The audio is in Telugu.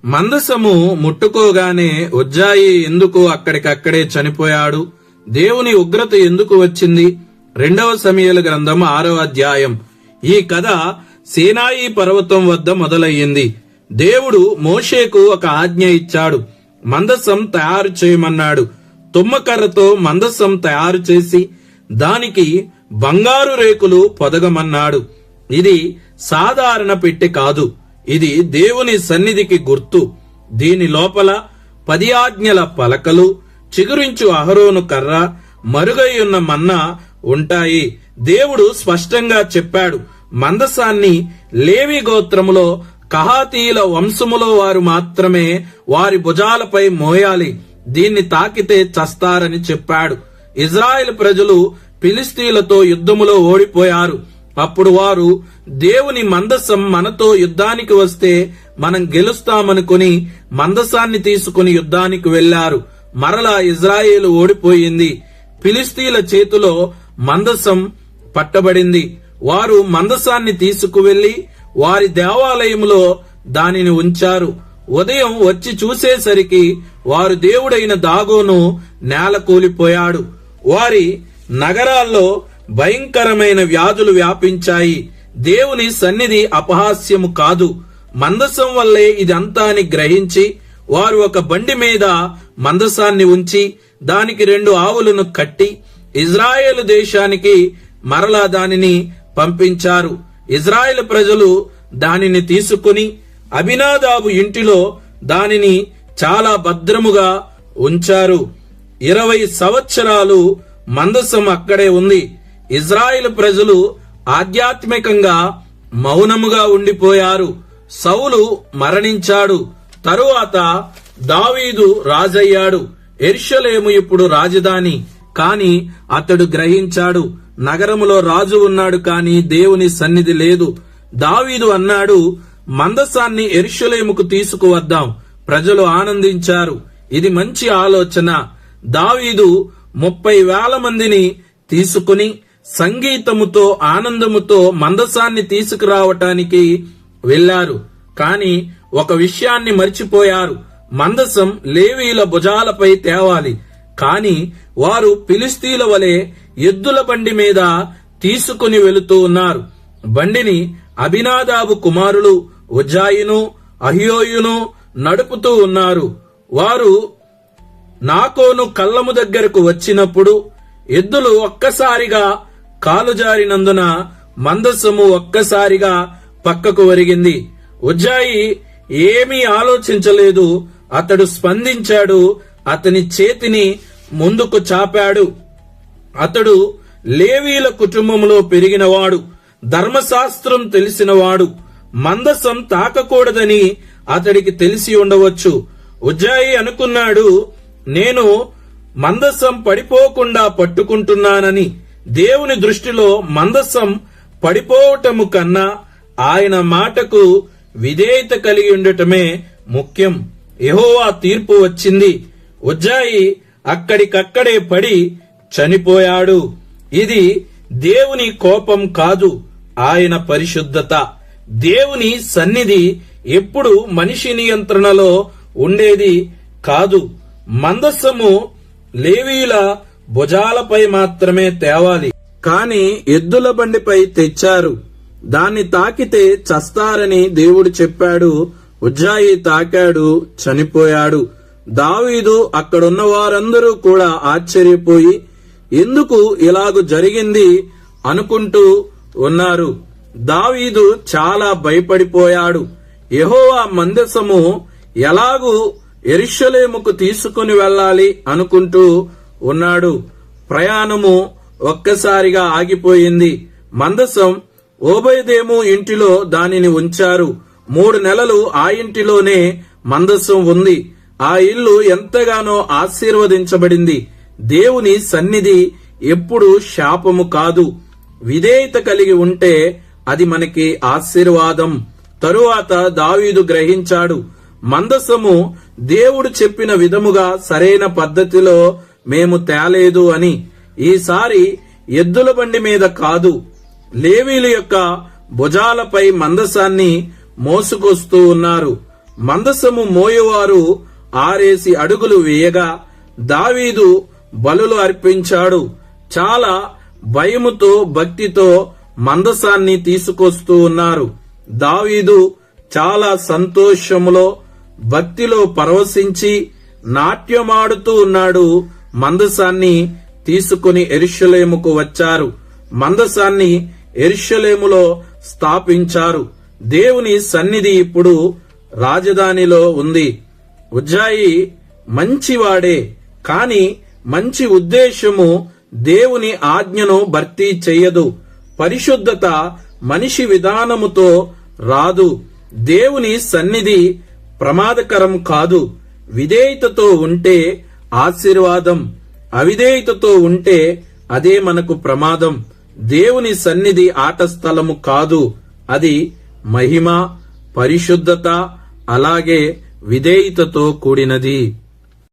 మందసము ముట్టుకోగానే ఉజ్జాయి ఎందుకు అక్కడికక్కడే చనిపోయాడు? దేవుని ఉగ్రత ఎందుకు వచ్చింది? 2వ సమూయేలు గ్రంథం 6వ అధ్యాయం. ఈ కథ సీనాయి పర్వతం వద్ద మొదలయ్యింది. దేవుడు మోషేకు ఒక ఆజ్ఞ ఇచ్చాడు. మందసం తయారు చేయమన్నాడు. తుమ్మకర్రతో మందసం తయారు చేసి దానికి బంగారు రేకులు పొదగమన్నాడు. ఇది సాధారణ పెట్టె కాదు, ఇది దేవుని సన్నిధికి గుర్తు. దీని లోపల 10 ఆజ్ఞల పలకలు, చిగురించు అహరోను కర్ర, మరుగైయున్న మన్నా ఉంటాయి. దేవుడు స్పష్టంగా చెప్పాడు, మందసాన్ని లేవి గోత్రములో కహాతీయుల వంశములో వారు మాత్రమే వారి భుజాలపై మోయాలి. దీన్ని తాకితే చస్తారని చెప్పాడు. ఇజ్రాయెల్ ప్రజలు ఫిలిష్తీయులతో యుద్ధములో ఓడిపోయారు. అప్పుడు వారు దేవుని మందసం మనతో యుద్ధానికి వస్తే మనం గెలుస్తామనుకుని మందసాన్ని తీసుకుని యుద్ధానికి వెళ్లారు. మరలా ఇజ్రాయేలు ఓడిపోయింది. ఫిలిష్తీయుల చేతిలో మందసం పట్టబడింది. వారు మందసాన్ని తీసుకువెళ్లి వారి దేవాలయములో దానిని ఉంచారు. ఉదయం వచ్చి చూసేసరికి వారు దేవుడైన దాగోను నేల కూలిపోయాడు. వారి నగరాల్లో భయంకరమైన వ్యాధులు వ్యాపించాయి. దేవుని సన్నిధి అపహాస్యము కాదు. మందసం వల్లే ఇదంతా అని గ్రహించి వారు ఒక బండి మీద మందసాన్ని ఉంచి దానికి 2 ఆవులను కట్టి ఇజ్రాయేలు దేశానికి మరలా దానిని పంపించారు. ఇజ్రాయేలు ప్రజలు దానిని తీసుకుని అబినాదాబు ఇంటిలో దానిని చాలా భద్రముగా ఉంచారు. 20 సంవత్సరాలు మందసం అక్కడే ఉంది. ఇజ్రాయేలు ప్రజలు ఆధ్యాత్మికంగా మౌనముగా ఉండిపోయారు. సౌలు మరణించాడు. తరువాత దావీదు రాజయ్యాడు. యెరూషలేము ఇప్పుడు రాజధాని. కాని అతడు గ్రహించాడు, నగరములో రాజు ఉన్నాడు కాని దేవుని సన్నిధి లేదు. దావీదు అన్నాడు, మందసాన్ని యెరూషలేముకు తీసుకువద్దాం. ప్రజలు ఆనందించారు. ఇది మంచి ఆలోచన. దావీదు 30,000 మందిని తీసుకుని సంగీతముతో ఆనందముతో మందసాన్ని తీసుకురావటానికి వెళ్లారు. కాని ఒక విషయాన్ని మర్చిపోయారు. మందసం లేవీల భుజాలపై తేవాలి. కాని వారు ఫిలిష్తీయుల వలె ఎద్దుల బండి మీద తీసుకుని వెళుతూ ఉన్నారు. బండిని అబినాదాబు కుమారులు ఉజ్జాయిను అహియోయును నడుపుతూ ఉన్నారు. వారు నాకోను కళ్ళము దగ్గరకు వచ్చినప్పుడు ఎద్దులు ఒక్కసారిగా కాలు జారినందున మందసము ఒక్కసారిగా పక్కకు ఒరిగింది. ఉజ్జాయి ఏమీ ఆలోచించలేదు. అతడు స్పందించాడు. అతని చేతిని ముందుకు చాపాడు. అతడు లేవీల కుటుంబంలో పెరిగినవాడు, ధర్మశాస్త్రం తెలిసినవాడు. మందసం తాకకూడదని అతడికి తెలిసి ఉండవచ్చు. ఉజ్జాయి అనుకున్నాడు, నేను మందసం పడిపోకుండా పట్టుకుంటున్నానని. దేవుని దృష్టిలో మందసం పడిపోవటము కన్నా ఆయన మాటకు విధేయత కలిగి ఉండటమే ముఖ్యం. యెహోవా తీర్పు వచ్చింది. ఉజ్జాయి అక్కడికక్కడే పడి చనిపోయాడు. ఇది దేవుని కోపం కాదు, ఆయన పరిశుద్ధత. దేవుని సన్నిధి ఎప్పుడు మనిషి నియంత్రణలో ఉండేది కాదు. మందసము లేవీల భుజాలపై మాత్రమే తేవాలి. కాని ఎద్దుల బండిపై తెచ్చారు. దాన్ని తాకితే చస్తారని దేవుడు చెప్పాడు. ఉజ్జాయి తాకాడు, చనిపోయాడు. దావీదు అక్కడున్న వారందరూ కూడా ఆశ్చర్యపోయి ఎందుకు ఇలాగు జరిగింది అనుకుంటూ ఉన్నారు. దావీదు చాలా భయపడిపోయాడు. యెహోవా మందసము ఎలాగూ యెరూషలేముకు తీసుకుని వెళ్ళాలి అనుకుంటూ ఉన్నాడు. ప్రయాణము ఒక్కసారిగా ఆగిపోయింది. మందసం ఓబేదెదోము ఇంటిలో దానిని ఉంచారు. 3 నెలలు ఆ ఇంటిలోనే మందసం ఉంది. ఆ ఇల్లు ఎంతగానో ఆశీర్వదించబడింది. దేవుని సన్నిధి ఎప్పుడు శాపము కాదు. విధేయత కలిగి ఉంటే అది మనకి ఆశీర్వాదం. తరువాత దావీదు గ్రహించాడు, మందసము దేవుడు చెప్పిన విధముగా సరైన పద్ధతిలో మేము తేలేదు అని. ఈసారి ఎద్దుల బండి మీద కాదు, లేవీల యొక్క భుజాలపై మందసాన్ని మోసుకొస్తూ ఉన్నారు. మందసము మోయువారు 6 అడుగులు వేయగా దావీదు బలులు అర్పించాడు. చాలా భయముతో భక్తితో మందసాన్ని తీసుకొస్తూ ఉన్నారు. దావీదు చాలా సంతోషములో భక్తిలో పరవశించి నాట్యమాడుతూ ఉన్నాడు. మందసాన్ని తీసుకుని యెరూషలేముకు వచ్చారు. మందసాన్ని యెరూషలేములో స్థాపించారు. దేవుని సన్నిధి ఇప్పుడు రాజధానిలో ఉంది. ఉజ్జాయి మంచివాడే, కాని మంచి ఉద్దేశము దేవుని ఆజ్ఞను భర్తీ చెయ్యదు. పరిశుద్ధత మనిషి విధానముతో రాదు. దేవుని సన్నిధి ప్రమాదకరం కాదు. విధేయతతో ఉంటే ఆశీర్వాదం, అవిధేయతతో ఉంటే అదే మనకు ప్రమాదం. దేవుని సన్నిధి ఆట స్థలము కాదు. అది మహిమ, పరిశుద్ధత, అలాగే విధేయతతో కూడినది.